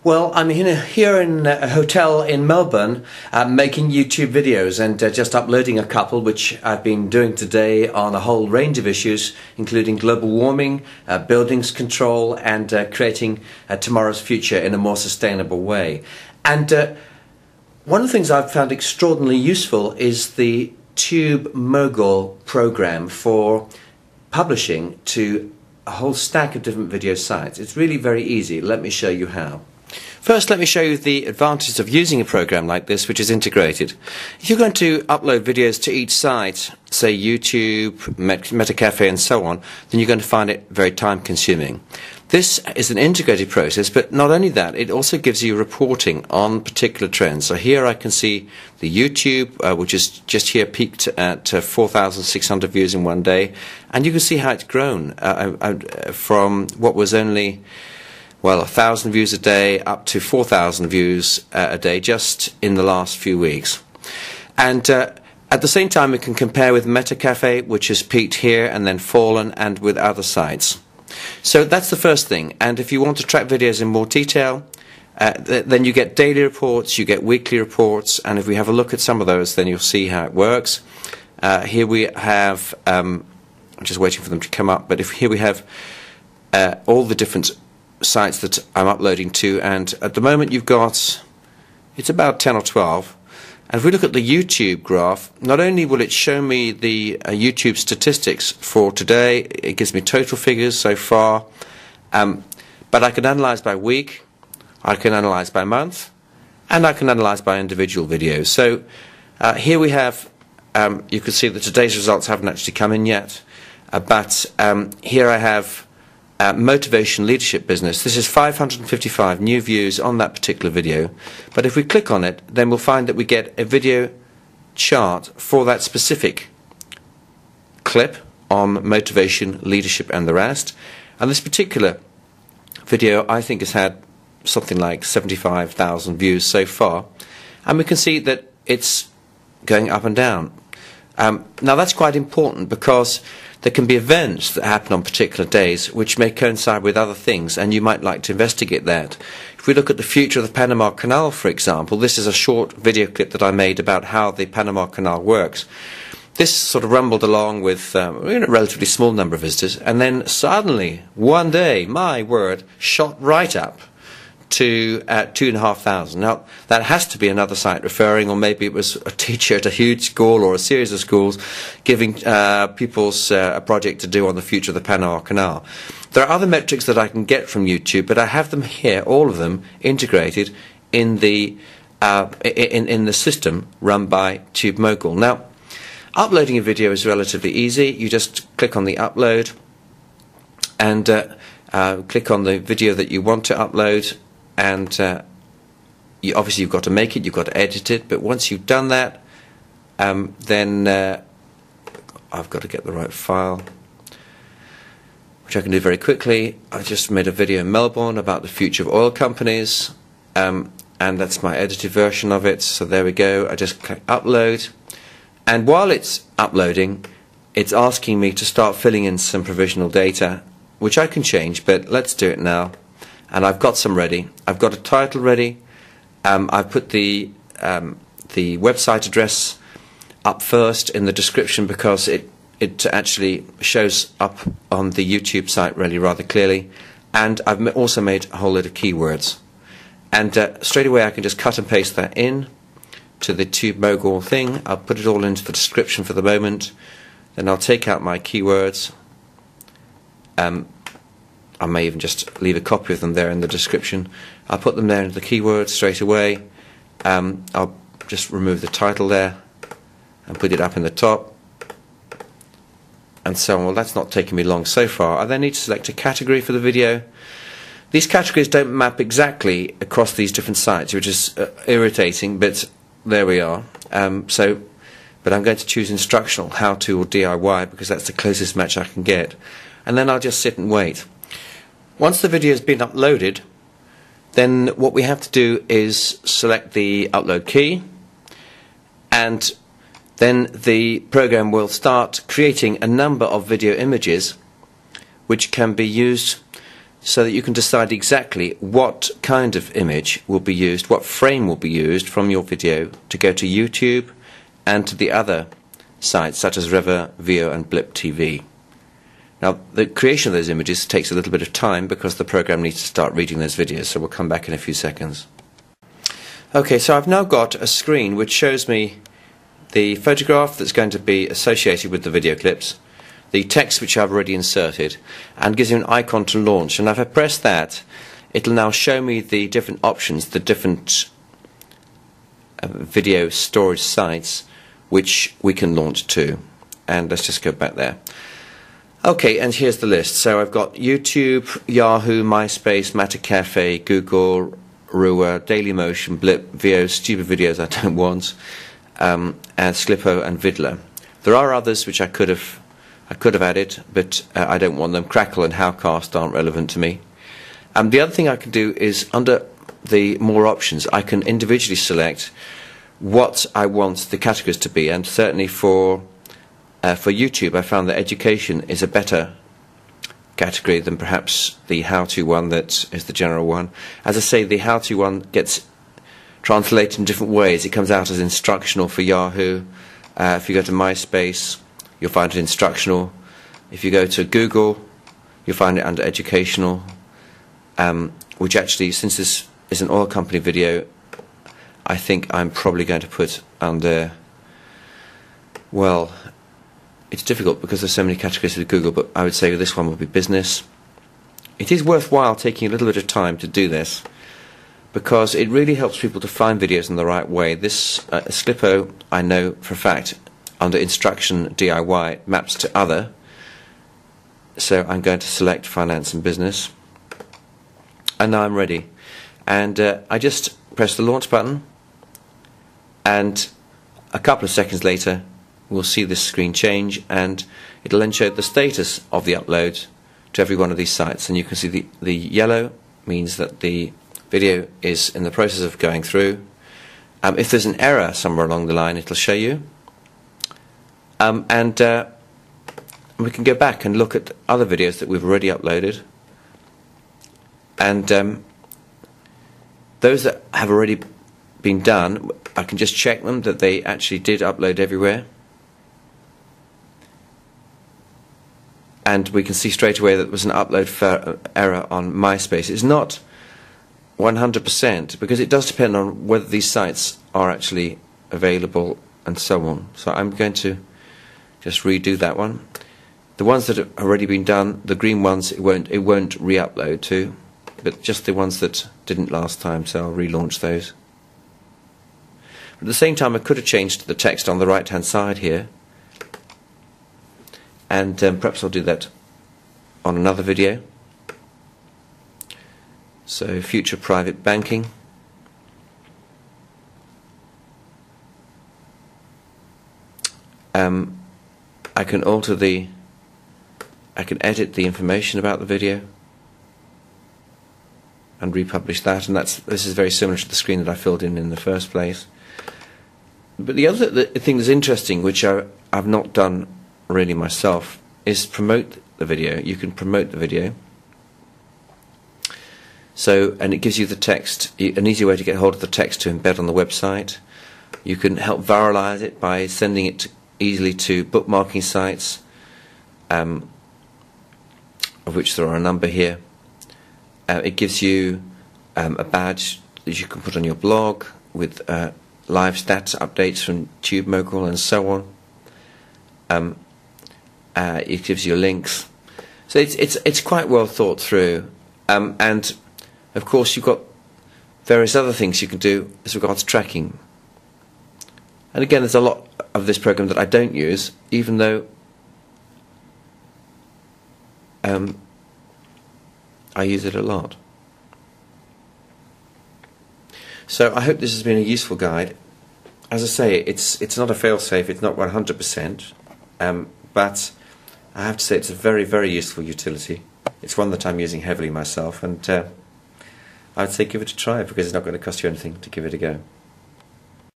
Well, I'm here in a hotel in Melbourne making YouTube videos and just uploading a couple which I've been doing today on a whole range of issues, including global warming, buildings control, and creating tomorrow's future in a more sustainable way. And one of the things I've found extraordinarily useful is the tubemogul program for publishing to a whole stack of different video sites. It's really very easy. Let me show you how. First, let me show you the advantages of using a program like this, which is integrated. If you're going to upload videos to each site, say YouTube, metacafe and so on, then you're going to find it very time consuming. This is an integrated process, but not only that, it also gives you reporting on particular trends. So here I can see the YouTube, which is just here peaked at 4,600 views in one day, and you can see how it's grown from what was only 1,000 views a day up to 4,000 views a day just in the last few weeks. And at the same time we can compare with metacafe, which has peaked here and then fallen, and with other sites. So that's the first thing. And if you want to track videos in more detail, then you get daily reports, you get weekly reports, and if we have a look at some of those, then you'll see how it works. Here we have, I'm just waiting for them to come up, but here we have all the different sites that I'm uploading to, and at the moment you've got, it's about 10 or 12. And if we look at the YouTube graph, not only will it show me the YouTube statistics for today, it gives me total figures so far, but I can analyze by week, I can analyze by month, and I can analyze by individual videos. So here we have, you can see that today's results haven't actually come in yet, but here I have motivation leadership business. This is 555 new views on that particular video, but if we click on it, then we'll find that we get a video chart for that specific clip on motivation, leadership and the rest. And this particular video I think has had something like 75,000 views so far, and we can see that it's going up and down. Now that's quite important, because there can be events that happen on particular days which may coincide with other things, and you might like to investigate that. If we look at the future of the Panama Canal, for example, this is a short video clip that I made about how the Panama Canal works. This sort of rumbled along with a relatively small number of visitors, and then suddenly, one day, my word, shot right up to 2,500. Now that has to be another site referring, or maybe it was a teacher at a huge school or a series of schools giving pupils a project to do on the future of the Panama Canal. There are other metrics that I can get from YouTube, but I have them here, all of them integrated in the system run by tubemogul. Now, uploading a video is relatively easy. You just click on the upload and click on the video that you want to upload. And obviously you've got to make it, you've got to edit it, but once you've done that, then I've got to get the right file, which I can do very quickly. I just made a video in Melbourne about the future of oil companies, and that's my edited version of it. So there we go. I just click upload, and while it's uploading, it's asking me to start filling in some provisional data, which I can change, but let's do it now. And I've got some ready. I've got a title ready. I've put the website address up first in the description, because it actually shows up on the YouTube site really rather clearly. And I've also made a whole load of keywords. And straight away I can just cut and paste that in to the tubemogul thing. I'll put it all into the description for the moment. Then I'll take out my keywords. I may even just leave a copy of them there in the description. I'll put them there into the keywords straight away. I'll just remove the title there and put it up in the top, and so on. Well, that's not taking me long so far. I then need to select a category for the video. These categories don't map exactly across these different sites, which is irritating, but there we are. But I'm going to choose instructional, how to or DIY, because that's the closest match I can get. And then I'll just sit and wait. Once the video has been uploaded, then what we have to do is select the upload key, and then the program will start creating a number of video images which can be used so that you can decide exactly what kind of image will be used, what frame will be used from your video to go to YouTube and to the other sites such as River, Veo and Blip TV. Now, the creation of those images takes a little bit of time because the program needs to start reading those videos, so we'll come back in a few seconds. Okay, so I've now got a screen which shows me the photograph that's going to be associated with the video clips, the text which I've already inserted, and gives you an icon to launch. And if I press that, it'll now show me the different options, the different video storage sites which we can launch to. And let's just go back there. Okay, and here's the list. So I've got YouTube, Yahoo, MySpace, metacafe, Google, Rua, Dailymotion, Blip, Veo, stupid videos I don't want, and Slippo and Vidler. There are others which I could have added, but I don't want them. Crackle and Howcast aren't relevant to me. The other thing I can do is, under the more options, I can individually select what I want the categories to be, and certainly for YouTube I found that education is a better category than perhaps the how-to one that is the general one. As I say, the how-to one gets translated in different ways. It comes out as instructional for Yahoo. If you go to MySpace, you'll find it instructional. If you go to Google, you'll find it under educational, which actually, since this is an oil company video, I think I'm probably going to put under, well, it's difficult because there's so many categories with Google, but I would say this one would be business. It is worthwhile taking a little bit of time to do this, because it really helps people to find videos in the right way. This Slippo, I know for a fact, under instruction DIY, maps to other. So I'm going to select finance and business. And now I'm ready. And I just press the launch button, and a couple of seconds later we'll see this screen change, and it'll then show the status of the upload to every one of these sites. And you can see the yellow means that the video is in the process of going through. If there's an error somewhere along the line, it'll show you. And we can go back and look at other videos that we've already uploaded. And those that have already been done, I can just check them that they actually did upload everywhere. And we can see straight away that there was an upload error on MySpace. It's not 100% because it does depend on whether these sites are actually available and so on. So I'm going to just redo that one. The ones that have already been done, the green ones, it won't re-upload to, but just the ones that didn't last time, so I'll relaunch those. At the same time, I could have changed the text on the right hand side here, and perhaps I'll do that on another video. So, future private banking. I can edit the information about the video and republish that, and this is very similar to the screen that I filled in the first place. But the other thing that's interesting, which I've not done really myself, is promote the video. You can promote the video. So, and it gives you the text, an easy way to get hold of the text to embed on the website. You can help viralize it by sending it easily to bookmarking sites, of which there are a number here. It gives you a badge that you can put on your blog with live stats updates from tubemogul and so on. It gives you links, so it's quite well thought through, and of course you've got various other things you can do as regards tracking. And again, there's a lot of this program that I don't use, even though I use it a lot. So I hope this has been a useful guide. As I say, it's not a fail-safe, it's not 100%, but I have to say it's a very, very useful utility. It's one that I'm using heavily myself, and I would say give it a try, because it's not going to cost you anything to give it a go.